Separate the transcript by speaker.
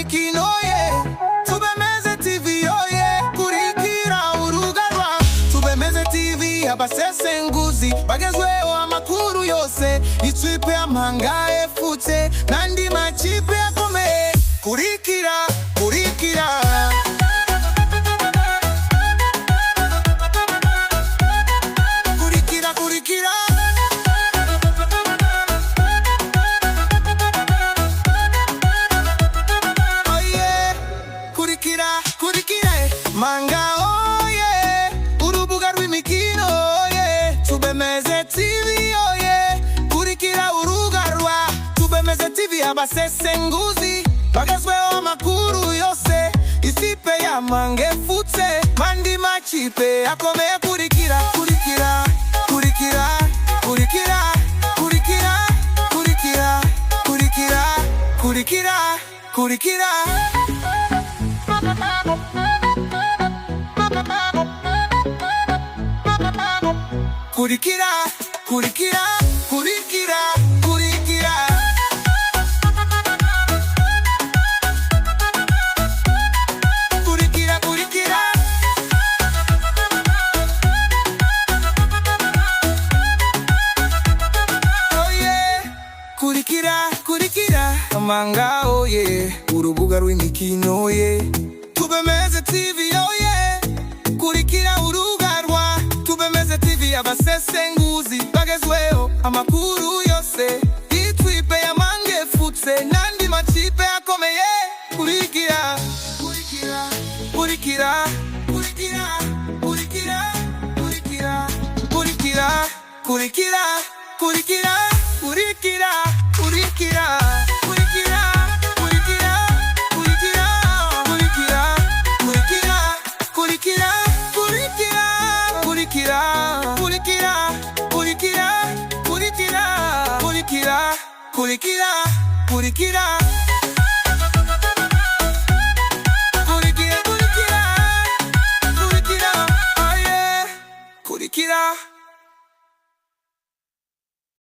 Speaker 1: rw'imikino ye. Tubemeze TV oye, kurikira urubuga rwa Tubemeze TV, abasesenguzi bagezweho amakuru yose. Ikipe y'amahanga efutse n'andi makipe akomeye. Kurikira Manga oye, urubuga rw'imikino oye. Tubemeze TV oye, kurikira urubuga rwa Tubemeze TV, abasesenguzi bagezweho amakuru yose. Ikipe y'amahanga efutse n'andi makipe akomeye. Kurikira Manga oye, urubuga rw'imikino ye. Tubemeze TV oye, kurikira urubuga rwa Tubemeze TV, abasesenguzi bagezweho amakuru yose. Ikipe y'amahanga efutse n'andi makipe akomeye. Kurikira Kurikira